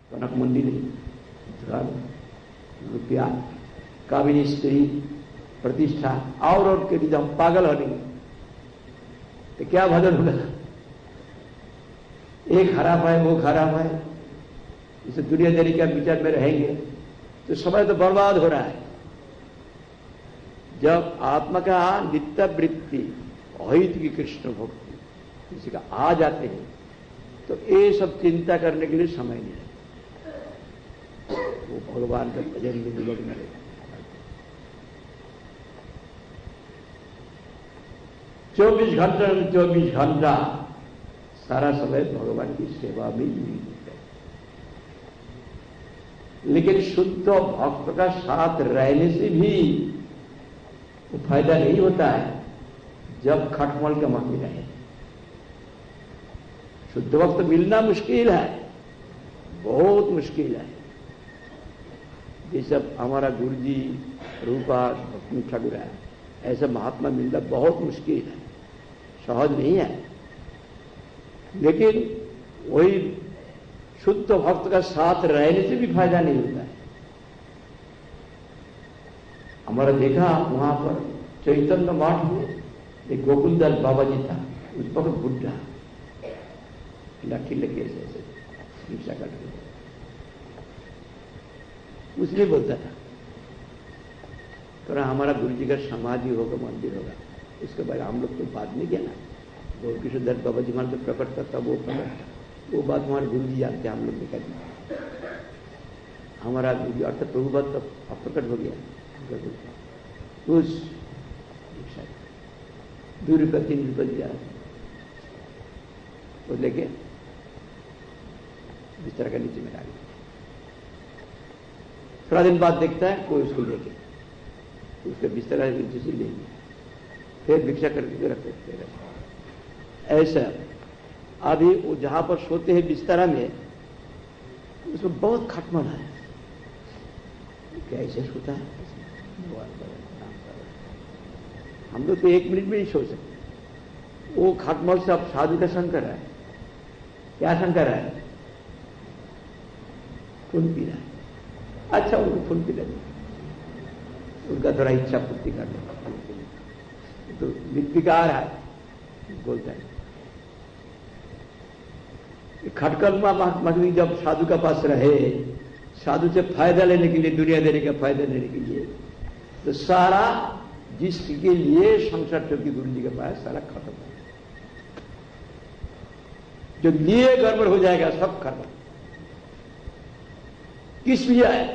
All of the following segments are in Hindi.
कनक मंडी नहीं, धन, रुपया, काबिनी स्त्री, प्रतिष्ठा और के लिए हम पागल हो नहीं तो क्या भजन होगा? एक खराब है, वो खराब है, इसे दुनियादारी के विचार में रहेंगे तो समय तो बर्बाद हो रहा है। जब आत्मा का नित्य वृत्ति अहित की कृष्ण भक्ति किसी का आ जाते हैं तो ये सब चिंता करने के लिए समय नहीं है, वो भगवान का भजन में निमग्न रहेगा। 24 घंटा 24 घंटा सारा समय भगवान की सेवा में जुड़ी है। लेकिन शुद्ध भक्त का साथ रहने से भी वो फायदा नहीं होता है जब खटमल का मन में रहे। शुद्ध भक्त मिलना मुश्किल है, बहुत मुश्किल है। जैसे हमारा गुरु जी रूपा भक्ति ठाकुर है, ऐसा महात्मा मिलना बहुत मुश्किल है, सहज नहीं है। लेकिन वही शुद्ध भक्त का साथ रहने से भी फायदा नहीं होता है। हमारा देखा वहां पर चैतन्य मठ में एक गोकुलदास बाबा जी था, उस पर बुढ़ा लाठी लगे ऐसे रिक्शा काट के उसने बोलता था तो हमारा गुरु जी का समाधि होगा, मंदिर होगा, इसके बाद हम लोग तो बात नहीं किया ना। गौर किशोर बाबा जी हमारे तो प्रकट करता, वो प्रकट था, वो बात हमारे गुरु जी जानते, हम लोग ने कर दिया। हमारा गुरु जी अर्थात प्रभु बात तो अप्रकट हो गया। उस 2 रुपये 3 रुपये दिया, वो लेके बिस्तर के नीचे में डाल दिया। थोड़ा दिन बाद देखता है कोई उसको लेके उसके बिस्तर नीचे से ले लिया, फिर भिक्षा करके रखते। ऐसा अभी वो जहां पर सोते हैं बिस्तरा में, उसमें बहुत खटमल है, कैसे सोता है? हम लोग तो 1 मिनट में नहीं सो सकते। वो खटमल से अब साधु का संग कर रहा है। क्या संग कर रहा है? खून पी रहा है। अच्छा, उनको खून पी लेते, उनका थोड़ा इच्छा पूर्ति कर दे तो निर्विकार है, बोलता है। खटकलमा मछली जब साधु का पास रहे, साधु से फायदा लेने के लिए, दुनियादारी का फायदा लेने के लिए, तो सारा जिसके लिए संसार चौकी गुरु जी के पास सारा खत्म है। जो लिए गड़बड़ हो जाएगा सब खत्म। किस लिए आए?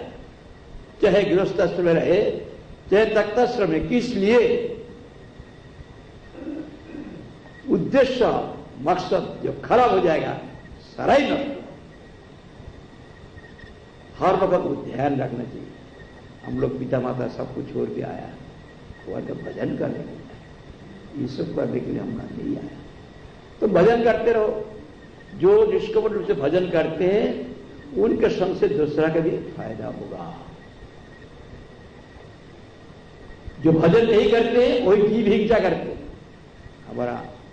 चाहे गृहस्थाश्रम में रहे, चाहे तख्ताश्रम में, किस लिए? उद्देश्य मकसद जो खराब हो जाएगा सारा ही नष्ट। हर वक्त वो ध्यान रखना चाहिए। हम लोग पिता माता सब कुछ छोड़ के आया, वो तो भजन करने के लिए, ये सब करने के लिए हम नहीं आया। तो भजन करते रहो। जो निष्कपट रूप से भजन करते हैं उनके संग से दूसरा का भी फायदा होगा। जो भजन नहीं करते वही जीव हिंसा करते, हमारा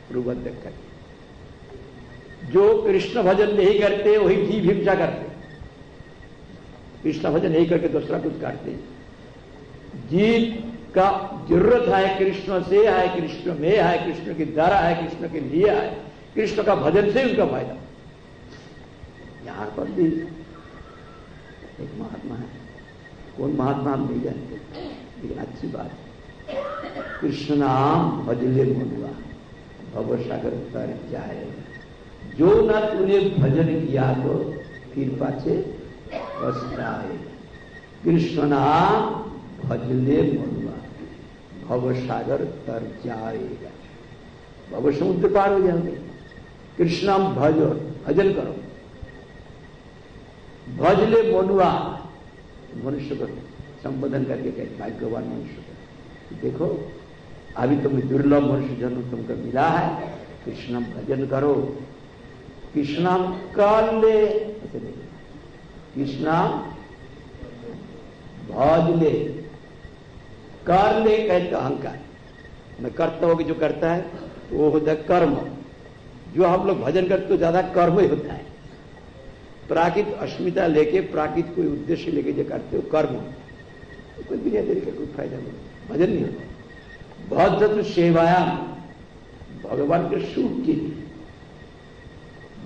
प्रबंध करते। जो कृष्ण भजन नहीं करते वही जीव हिंसा करते। कृष्ण भजन नहीं करके दूसरा कुछ करते। जीव का जरूरत है कृष्ण से, है कृष्ण में, है कृष्ण की द्वारा, है कृष्ण के लिए, है कृष्ण का भजन से उनका फायदा। यहां पर भी एक महात्मा है, कौन महात्मा हम नहीं जानते, लेकिन अच्छी बात है। कृष्ण नाम भजले मनुआ भव सागर तर जाएगा। जो ना तूने भजन किया तो फिर पाछे पछताएगा। कृष्ण नाम भजले मनुआ भव सागर तर जाएगा। भव समुद्र पार हो जाओगे। कृष्ण नाम भजो, भजन करो। भजले मनुआ, मनुष्य को संबोधन करके कहते भाग्यवान मनुष्य को, देखो अभी तुम्हें दुर्लभ मनुष्य जन्म तुमको मिला है, कृष्ण भजन करो। कृष्ण कर ले, ऐसे नहीं, कृष्ण भज ले, कर ले कहते अहंकार। मैं करता हूं कि जो करता है वो होता है कर्म। जो हम लोग भजन करते तो ज्यादा कर्म ही होता है। प्राकृत अस्मिता लेके प्राकृत कोई उद्देश्य लेके जो करते हो कर्म, कोई दुनियादारी का कोई फायदा नहीं, भजन नहीं होता। बहुत तो सेवायाम, भगवान के सुख के लिए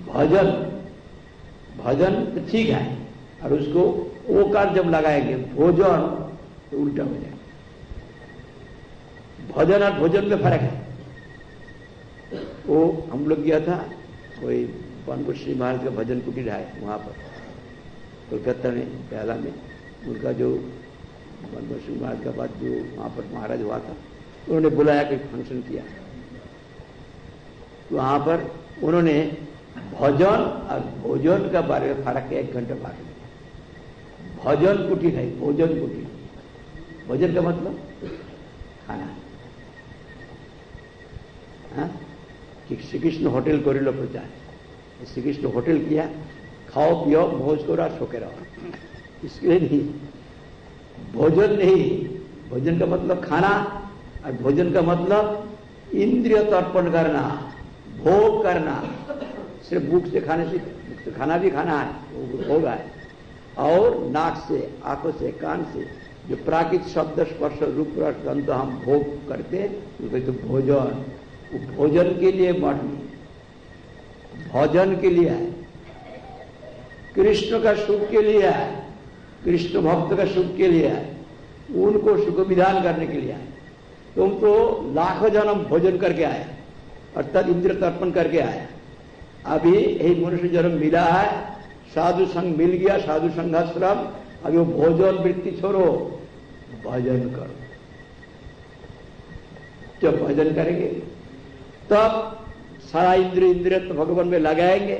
भजन, भजन तो ठीक है, और उसको ओकार जब लगाएंगे भोजन तो उल्टा हो जाएगा। भजन और भोजन में फर्क है। वो हम लोग गया था, कोई बनपुर श्री महाराज का भजन कुटीर है वहां पर कोलकाता में, पहला में उनका जो बनपुर श्री महाराज का बाद जो वहां पर महाराज हुआ था, उन्होंने बुलाया, कोई फंक्शन किया, तो वहां पर उन्होंने भजन और भोजन का बारे में फर्क 1 घंटा बात किया। भजन कुटीर है, भोजन कुटीर। भोजन का मतलब खाना। हाँ? कि श्री कृष्ण होटल करिलो प्रचार, श्री कृष्ण होटल किया, खाओ पियो मौज करो और सो के रहो, इसलिए नहीं। भोजन नहीं, भोजन का मतलब खाना, और भोजन का मतलब इंद्रिय तर्पण करना, भोग करना। सिर्फ भूख से खाने से, भूख से खाना भी खाना है, वो भोग है। और नाक से, आंखों से, कान से जो प्राकृत शब्द स्पर्श रूप रस गंध हम भोग करते हैं, तो भोजन। वो भोजन के लिए मठ नहीं, भोजन के लिए है, कृष्ण का सुख के लिए है, कृष्ण भक्त का सुख के लिए है, उनको सुख विधान करने के लिए है। तुम तो लाखों जन्म भोजन करके आया, अर्थात इंद्र तर्पण करके आया। अभी यही मनुष्य जन्म मिला है, साधु संग मिल गया, साधु संघाश्रम, अभी वो भोजन वृत्ति छोड़ो, भजन करो। जब भजन करेंगे तब सारा इंद्रिय तो भगवान में लगाएंगे।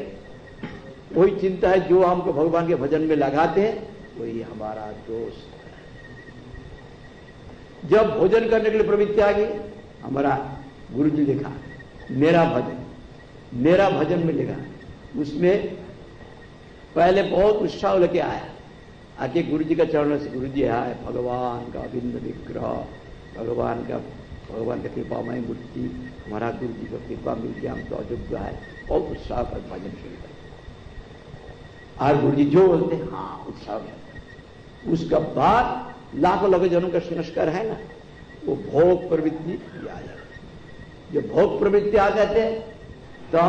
वही चिंता है जो हमको भगवान के भजन में लगाते हैं, वही हमारा दोस्त है। जब भोजन करने के लिए प्रवृत्ति आ गई, हमारा गुरु जी लिखा मेरा भजन में लिखा, उसमें पहले बहुत उत्साह लेके आया, आके गुरु जी का चरणों से, गुरु जी है भगवान का अभिन्न विग्रह, भगवान का कृपामय मूर्ति, हमारा गुरु जी का कृपा मिल गया, हम तो अयोग्य है, बहुत उत्साह कर भजन शुरू कर। और गुरु जी जो बोलते हाँ उत्साह है। उसका बाद लाखों लोगों जनों का संस्कार है ना, वो भोग प्रवृत्ति आ जाती। जब भोग प्रवृत्ति आ जाते हैं तो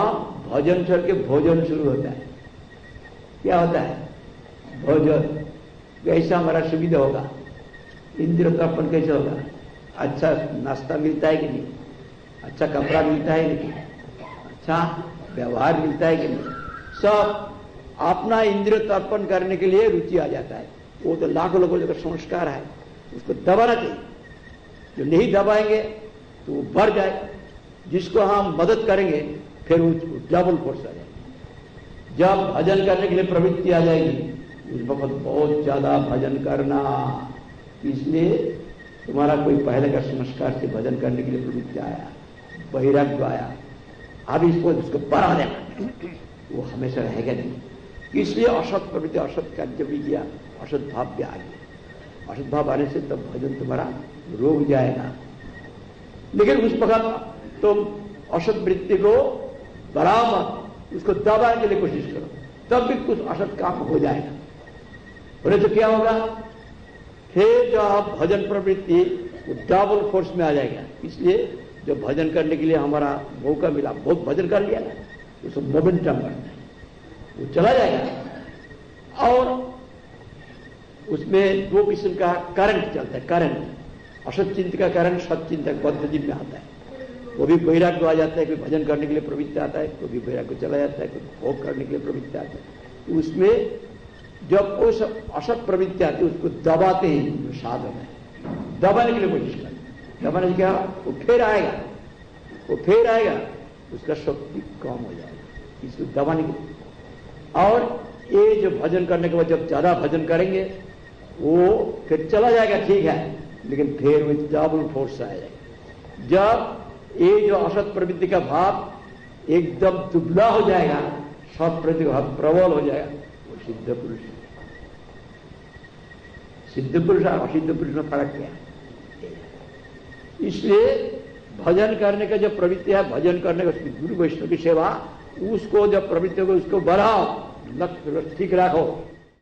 भजन छोड़ के भोजन शुरू होता है। क्या होता है? भोजन। कैसा हमारा सुविधा होगा, इंद्रिय तर्पण कैसे होगा, अच्छा नाश्ता मिलता है कि नहीं, अच्छा कपड़ा मिलता है कि नहीं, अच्छा व्यवहार मिलता है कि नहीं, सब अपना इंद्रिय तर्पण करने के लिए रुचि आ जाता है। वो तो लाखों लोगों का संस्कार है, उसको दबाना चाहिए। जो नहीं दबाएंगे तो वो बढ़ जाएगा। जिसको हम मदद करेंगे फिर उसको डबल फोर्स आ जाएगी। जब भजन करने के लिए प्रवृत्ति आ जाएगी, उस वक्त बहुत ज्यादा भजन करना। इसलिए तुम्हारा कोई पहले का संस्कार से भजन करने के लिए प्रवृत्ति आया, वैराग्य आया, अब इसको बढ़ा देना, वो हमेशा रहेगा नहीं। इसलिए असत प्रवृत्ति, असत कार्य भी किया, असत भाव भी आ गया। असत भाव आने से तब भजन तुम्हारा रोक जाएगा। लेकिन उस वक्त तुम असत वृत्ति को बढ़ाओ मत, उसको दबाने के लिए कोशिश करो, तब भी कुछ असत काम हो जाएगा। बोले तो क्या होगा, फिर जो आप भजन प्रवृत्ति डबल फोर्स में आ जाएगा। इसलिए जो भजन करने के लिए हमारा मौका मिला, बहुत भजन कर लिया ना, उसको मोमेंटम करना है, वो चला जाएगा। और उसमें दो किस्म का करंट चलता है। करंट असत चिंत का करंट सत चिंतक बद्ध जीव में आता है। वो भी वैराग्य आ जाता है, कोई भजन करने के लिए प्रवृत्ति आता है, कोई भी वैराग्य चला जाता है, कोई भोग करने के लिए प्रवृत्ति आता है। उसमें जब उस असत प्रवृत्ति आती है उसको दबाते ही जो साधन है, दबाने के लिए कोशिश करें। दबाने से क्या, वो फिर आएगा, वो फिर आएगा, उसका शक्ति कम हो जाएगा, इसको दबाने के लिए। और ये जो भजन करने के बाद जब ज्यादा भजन करेंगे वो फिर चला जाएगा, ठीक है, लेकिन फिर वो डबल फोर्स आएगा। जब ये जो असत प्रवृत्ति का भाव एकदम दुबला हो जाएगा, सत प्रवृत्ति का भाव प्रबल हो जाएगा, वो सिद्ध पुरुष। सिद्ध पुरुष और असिद्ध पुरुष में फर्क क्या है? इसलिए भजन करने का जो प्रवृत्ति है, भजन करने का गुरु वैष्णव की सेवा, उसको जब प्रवृत्ति हो उसको बढ़ाओ, लक्ष्य ठीक रखो।